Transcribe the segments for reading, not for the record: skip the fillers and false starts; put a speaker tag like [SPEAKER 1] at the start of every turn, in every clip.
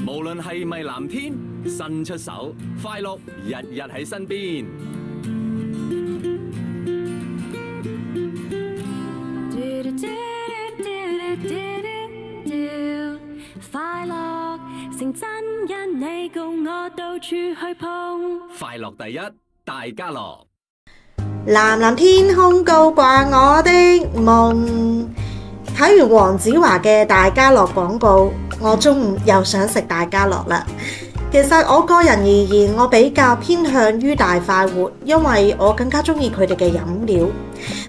[SPEAKER 1] 無論係咪藍天，伸出手，快樂日日喺身邊。
[SPEAKER 2] 快樂成真，因你共我到處去碰。
[SPEAKER 1] 快樂第一，大家樂。
[SPEAKER 3] 藍藍天空高掛我的夢。睇完黃子華嘅大家樂廣告，我中午又想食大家樂啦。其實我個人而言，我比較偏向於大快活，因為我更加中意佢哋嘅飲料。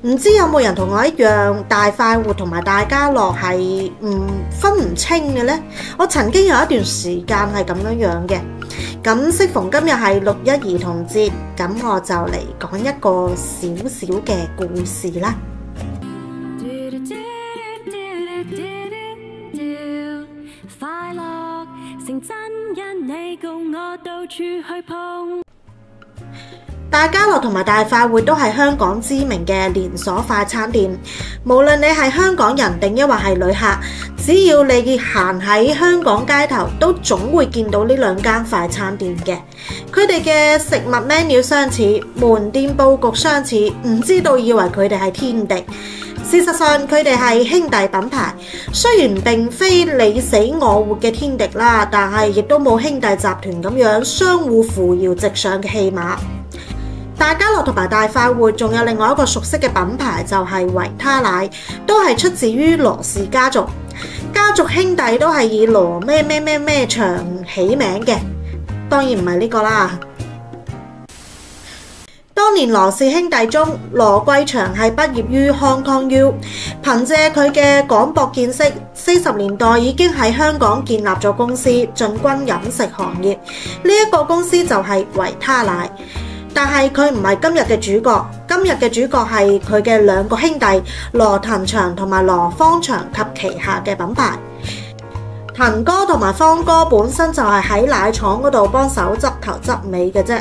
[SPEAKER 3] 唔知有冇人同我一樣，大快活同埋大家樂係分唔清嘅呢？我曾經有一段時間係咁樣嘅。咁適逢今日係6·1兒童節，咁我就嚟講一個小小嘅故事啦。
[SPEAKER 2] 快樂成真，因你共我到處去碰。
[SPEAKER 3] 大家樂同埋大快活都係香港知名嘅連鎖快餐店，無論你係香港人定抑或係旅客，只要你行喺香港街頭，都總會見到呢兩間快餐店嘅。佢哋嘅食物 menu 相似，門店佈局相似，唔知道以為佢哋係天敵。事實上，佢哋係兄弟品牌，雖然並非你死我活嘅天敵啦，但係亦都冇兄弟集團咁樣相互扶搖直上嘅戲碼。大家樂同埋大快活仲有另外一個熟悉嘅品牌，就係維他奶，都係出自於羅氏家族。家族兄弟都係以羅咩咩咩咩祥起名嘅，當然唔係呢個啦。當年羅氏兄弟中，羅貴祥係畢業於 Hong Kong U， 憑借佢嘅廣博見識，40年代已經喺香港建立咗公司，進軍飲食行業。呢一個公司就係維他奶。但係佢唔係今日嘅主角，今日嘅主角係佢嘅兩個兄弟羅騰祥同埋羅方祥及旗下嘅品牌。騰哥同埋方哥本身就係喺奶廠嗰度幫手執頭執尾嘅啫。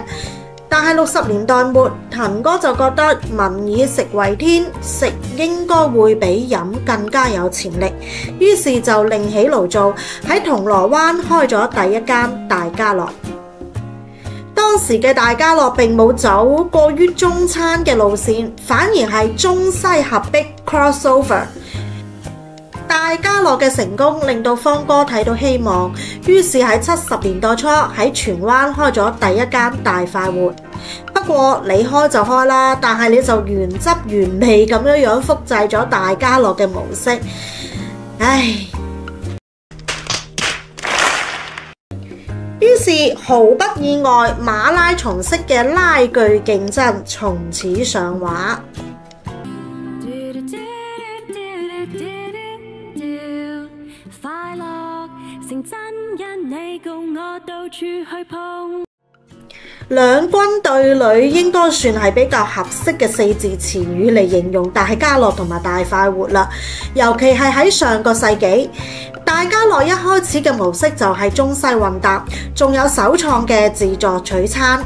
[SPEAKER 3] 但係60年代末，騰哥就覺得民以食為天，食應該會比飲更加有潛力，於是就另起爐灶，喺銅鑼灣開咗第一間大家樂。當時嘅大家樂並冇走過於中餐嘅路線，反而係中西合璧 crossover。大家樂嘅成功令到方哥睇到希望，於是喺70年代初喺荃灣開咗第一間大快活。不過你開就開啦，但係你就原汁原味咁樣複製咗大家樂嘅模式。唉，於是毫不意外，馬拉松式嘅拉鋸競爭從此上畫。
[SPEAKER 2] 快樂成真，因你共我到處去碰。
[SPEAKER 3] 兩軍對壘應該算係比較合適嘅4字詞語嚟形容大家樂同埋大快活啦。尤其係喺上個世紀，大家樂一開始嘅模式就係中西混搭，仲有首創嘅自助取餐。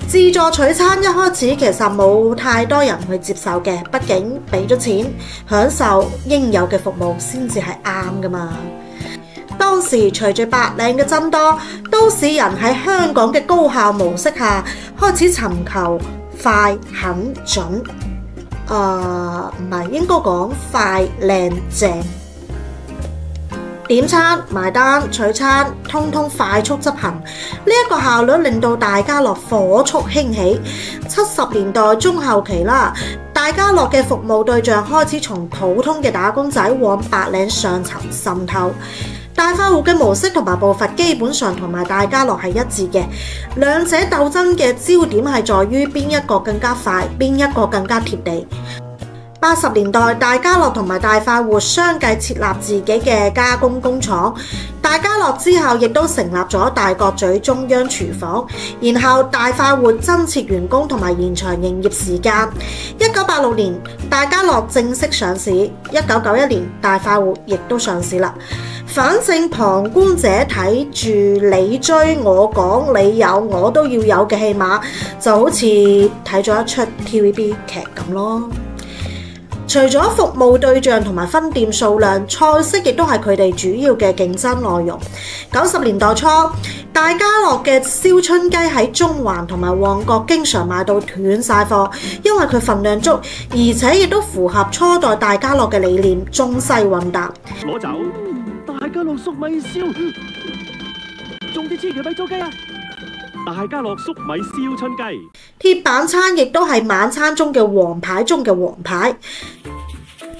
[SPEAKER 3] 自助取餐一開始其實冇太多人去接受嘅，畢竟俾咗錢，享受應有嘅服務先至係啱噶嘛。當時隨住白領嘅增多，都市人喺香港嘅高效模式下，開始尋求快、狠、準。唔係應該講快、靚、正。點餐、埋單、取餐，通通快速執行。呢一個效率令到大家樂火速興起。70年代中後期啦，大家樂嘅服務對象開始從普通嘅打工仔往白領上層滲透。大快活嘅模式同埋步伐基本上同埋大家樂係一致嘅，兩者鬥爭嘅焦點係在於邊一個更加快，邊一個更加貼地。80年代，大家樂同埋大快活相繼設立自己嘅加工工廠。大家樂之後亦都成立咗大角咀中央廚房，然後大快活增設員工同埋延長營業時間。1986年，大家樂正式上市，1991年大快活亦都上市啦。反正旁觀者睇住你追我講，你有我都要有嘅戲碼，就好似睇咗一出 TVB 劇咁咯。除咗服務對象同埋分店數量，菜式亦都係佢哋主要嘅競爭內容。90年代初，大家樂嘅燒春雞喺中環同埋旺角經常賣到斷晒貨，因為佢份量足，而且亦都符合初代大家樂嘅理念，中西混搭。
[SPEAKER 4] 攞走大家樂粟米燒，仲啲千祈咪做雞啊！大家樂粟米燒春雞，
[SPEAKER 3] 鐵板餐亦都係晚餐中嘅王牌中嘅王牌。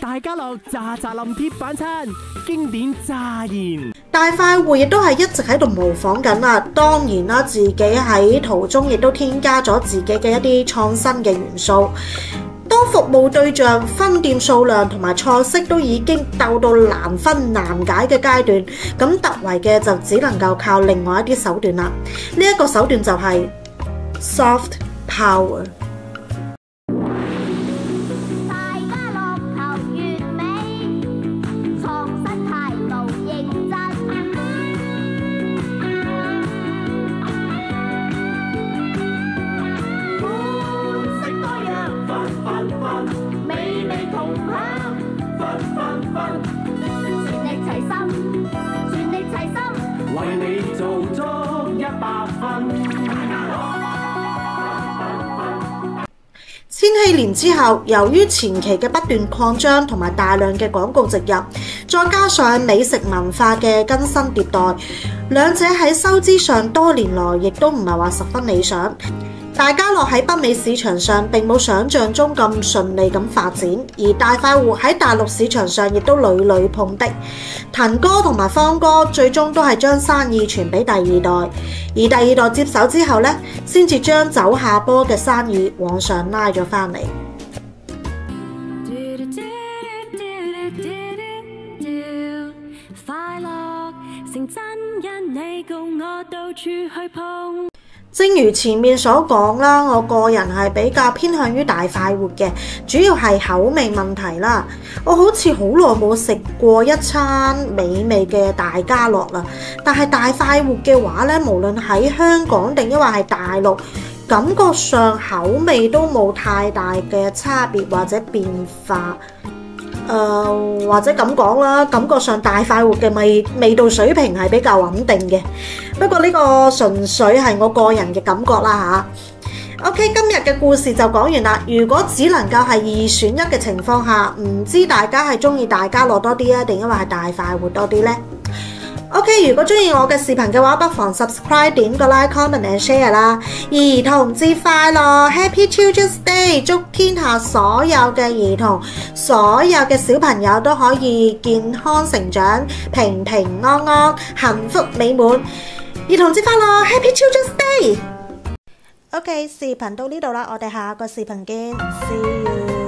[SPEAKER 4] 大家樂炸炸林鐵板餐，經典炸鹽。
[SPEAKER 3] 大快活亦都係一直喺度模仿緊啦，當然啦，自己喺途中亦都添加咗自己嘅一啲創新嘅元素。當服務對象、分店數量同埋菜式都已經鬥到難分難解嘅階段，咁突圍嘅就只能夠靠另外一啲手段啦。呢一個手段就係 soft power。千禧年之後，由於前期嘅不斷擴張同埋大量嘅廣告植入，再加上美食文化嘅更新迭代，兩者喺收支上多年來亦都唔係話十分理想。大家樂喺北美市場上並冇想像中咁順利咁發展，而大快活喺大陸市場上亦都屢屢碰壁。騰哥同埋方哥最終都係將生意傳俾第二代，而第二代接手之後呢，先至將走下坡嘅生意往上拉咗返嚟。
[SPEAKER 2] 快樂成真，因你共我到處去碰。
[SPEAKER 3] 正如前面所講啦，我個人係比較偏向於大快活嘅，主要係口味問題啦。我好似好耐冇食過一餐美味嘅大家樂啦，但係大快活嘅話呢，無論喺香港定抑或係大陸，感覺上口味都冇太大嘅差別或者變化。或者咁講啦，感覺上大快活嘅味道水平係比較穩定嘅。不過呢個純粹係我個人嘅感覺啦吓。OK， 今日嘅故事就講完啦。如果只能夠係二選一嘅情況下，唔知大家係中意大家樂多啲啊，定因為係大快活多啲呢？ OK， 如果中意我嘅視頻嘅話，不妨 subscribe 點個 like comment and share 啦。兒童節快樂 ，Happy Children's Day！ 祝天下所有嘅兒童、所有嘅小朋友都可以健康成長、平平安安、幸福美滿。兒童節快樂 ，Happy Children's Day！ OK， 視頻到呢度啦，我哋下個視頻見 ，See you。